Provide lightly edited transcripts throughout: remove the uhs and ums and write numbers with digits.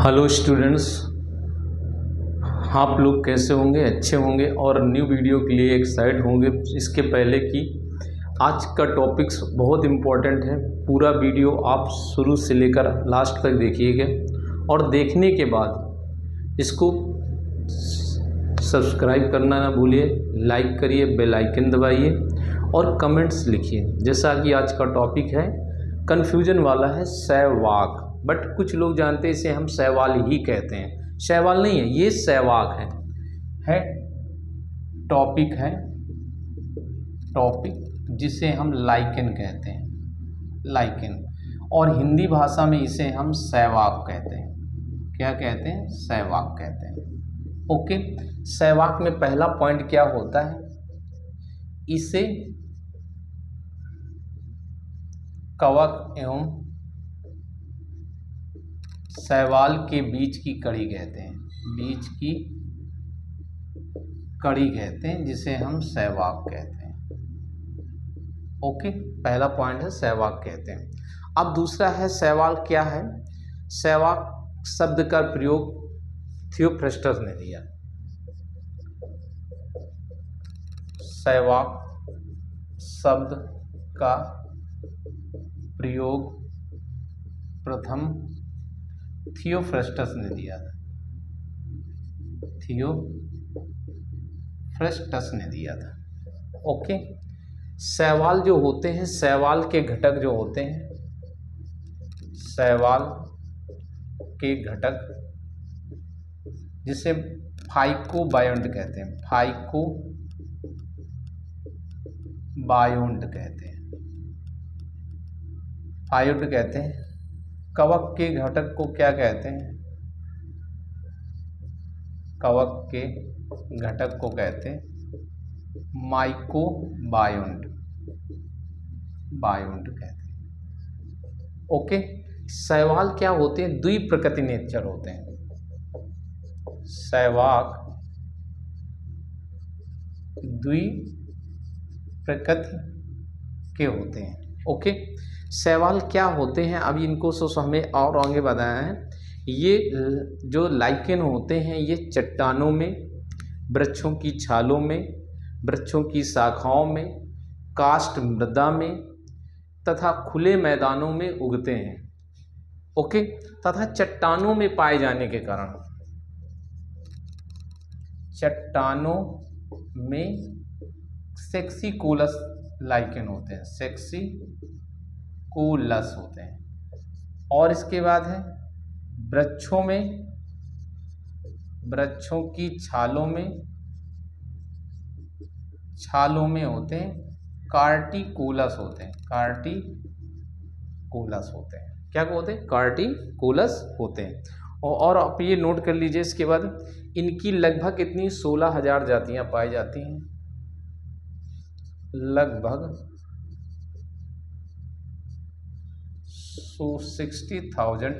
Hello students, आप लोग कैसे होंगे? अच्छे होंगे और न्यू वीडियो के लिए एक्साइट होंगे। इसके पहले कि आज का टॉपिक्स बहुत इम्पोर्टेंट है, पूरा वीडियो आप शुरू से लेकर लास्ट तक देखिएगा और देखने के बाद इसको सब्सक्राइब करना ना भूलिए, लाइक करिए, बेल आइकन दबाइए और कमेंट्स लिखिए। जैसा कि आज का टॉपिक है, कन्फ्यूजन वाला है सहवाग, बट कुछ लोग जानते हैं इसे हम सहवाल ही कहते हैं। सहवाल नहीं है, ये सहवाग है टॉपिक है, टॉपिक जिसे हम लाइकेन कहते हैं, लाइकेन। और हिंदी भाषा में इसे हम सहवाग कहते हैं। क्या कहते हैं? सहवाग कहते हैं। ओके, सहवाग में पहला पॉइंट क्या होता है? इसे कवक एवं शैवाल के बीच की कड़ी कहते हैं, बीच की कड़ी कहते हैं, जिसे हम सहवाग कहते हैं। ओके, पहला पॉइंट है सहवाग कहते हैं। अब दूसरा है सहवाल। क्या है? सहवाग शब्द का प्रयोग थियोफ्रास्टस ने दिया। सहवाग शब्द का प्रयोग प्रथम थियोफ्रास्टस ने दिया था, थियोफ्रास्टस ने दिया था। ओके, शैवाल जो होते हैं, शैवाल के घटक जो होते हैं, शैवाल के घटक जिसे फाइकोबायोन्ट कहते हैं, फाइकोबायोन्ट कहते हैं, फायोन्ट कहते हैं। कवक के घटक को क्या कहते हैं? कवक के घटक को कहते हैं माइकोबायोन्ट, बायोन्ट कहते हैं। ओके, शैवाल क्या होते हैं? द्विप्रकृति नेचर होते हैं। शैवाल द्विप्रकृति के होते हैं। ओके, शैवाल क्या होते हैं? अभी इनको हमें और आगे बताया है। ये जो लाइकेन होते हैं, ये चट्टानों में, वृक्षों की छालों में, वृक्षों की शाखाओं में, काष्ठ मृदा में तथा खुले मैदानों में उगते हैं। ओके, तथा चट्टानों में पाए जाने के कारण, चट्टानों में सेक्सिकोलस लाइकेन होते हैं, सेक्सिकोलस होते हैं। और इसके बाद है वृक्षों में, वृक्षों की छालों में होते हैं कार्टिकोलस होते हैं, कार्टिकोलस होते हैं। क्या होते हैं? कार्टिकोलस होते हैं। और आप ये नोट कर लीजिए। इसके बाद इनकी लगभग कितनी 16,000 जातियां पाई जाती हैं, लगभग 60,000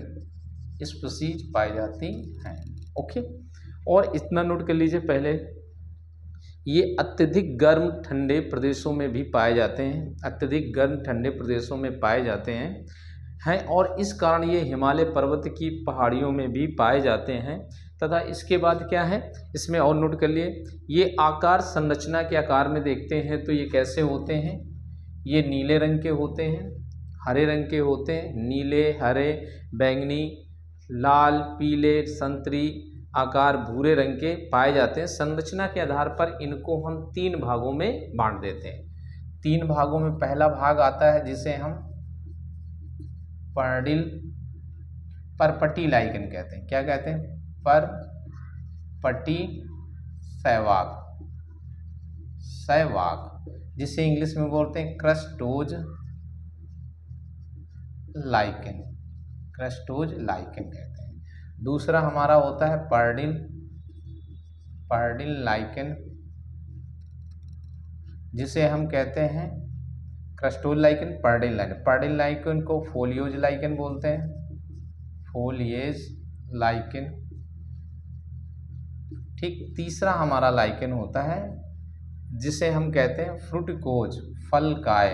स्पीशीज पाई जाती हैं। ओके, और इतना नोट कर लीजिए पहले, ये अत्यधिक गर्म ठंडे प्रदेशों में भी पाए जाते हैं, अत्यधिक गर्म ठंडे प्रदेशों में पाए जाते हैं और इस कारण ये हिमालय पर्वत की पहाड़ियों में भी पाए जाते हैं। तथा इसके बाद क्या है, इसमें और नोट कर लिए, ये आकार संरचना के आकार में देखते हैं तो ये कैसे होते हैं? ये नीले रंग के होते हैं, हरे रंग के होते हैं, नीले, हरे, बैंगनी, लाल, पीले, संतरी आकार भूरे रंग के पाए जाते हैं। संरचना के आधार पर इनको हम 3 भागों में बांट देते हैं। 3 भागों में पहला भाग आता है जिसे हम परपटी लाइकेन कहते हैं। क्या कहते हैं? परपटी सहवाग, सहवाग, जिसे इंग्लिश में बोलते हैं क्रस्टोज लाइकेन, क्रस्टोज लाइकेन कहते हैं। दूसरा हमारा होता है पर्डिल लाइकेन, जिसे हम कहते हैं क्रस्टोज लाइकेन, पर्डिल लाइकेन। पर्डिल लाइकेन को फोलियोज लाइकेन बोलते हैं, फोलियेज लाइकेन। ठीक, तीसरा हमारा लाइकेन होता है जिसे हम कहते हैं फ्रूटिकोज, फलकाय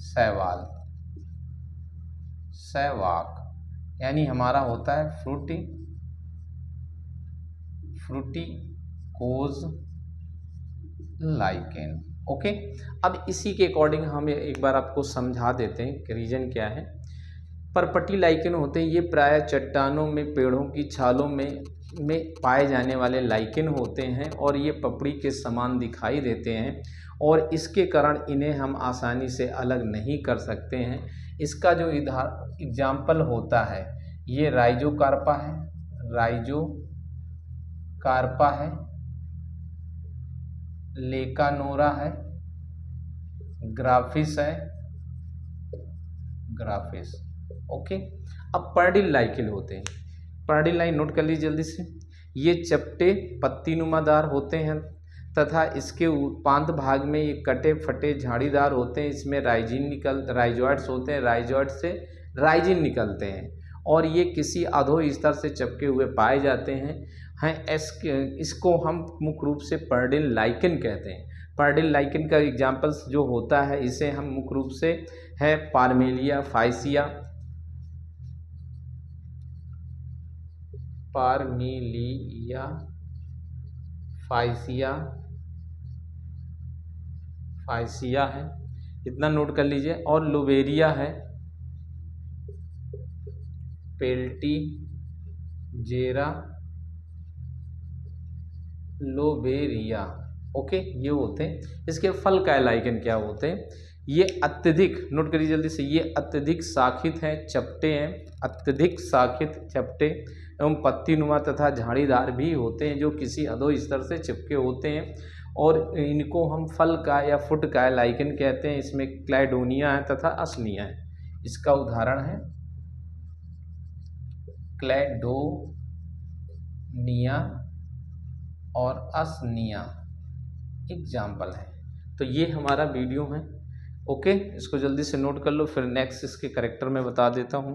शैवाल, सहवाग, यानी हमारा होता है फ्रूटिकोज लाइकेन। ओके, अब इसी के अकॉर्डिंग हम एक बार आपको समझा देते हैं कि रीजन क्या है। परपटी लाइकेन होते हैं, ये प्राय चट्टानों में, पेड़ों की छालों में पाए जाने वाले लाइकेन होते हैं और ये पपड़ी के समान दिखाई देते हैं और इसके कारण इन्हें हम आसानी से अलग नहीं कर सकते हैं। इसका जो एग्जाम्पल होता है ये राइजोकार्पा है, लेकानोरा है, ग्राफिस है, ओके। अब पर्डिल लाइकेन होते हैं, पर्डिल लाइन नोट कर लीजिए जल्दी से। ये चपटे पत्तीनुमादार होते हैं तथा इसके उपांत भाग में ये कटे फटे झाड़ीदार होते हैं। इसमें राइजोइड्स होते हैं, राइजोइड से राइजिन निकलते हैं और ये किसी अधो स्तर से चिपके हुए पाए जाते हैं। इसको हम मुख्य रूप से पर्डिल लाइकेन कहते हैं। पर्डिल लाइकेन का एग्जाम्पल्स जो होता है इसे हम मुख्य रूप से है पारमेलिया फाइसिया है, इतना नोट कर लीजिए। और लोबेरिया है, पेल्टीजेरा लोबेरिया, ओके, ये होते हैं। इसके फल का लाइकेन क्या होते हैं, ये अत्यधिक, नोट करिए जल्दी से, ये अत्यधिक शाखित हैं, चपटे हैं, अत्यधिक शाखित चपटे एवं पत्तीनुमा तथा झाड़ीदार भी होते हैं जो किसी अधो स्तर से चिपके होते हैं और इनको हम फल का या फुट का लाइकेन कहते हैं। इसमें क्लाइडोनिया है तथा असनिया है। इसका उदाहरण है क्लैडोनिया और असनिया एग्जाम्पल है। तो ये हमारा वीडियो है, ओके, इसको जल्दी से नोट कर लो, फिर नेक्स्ट इसके करेक्टर में बता देता हूँ।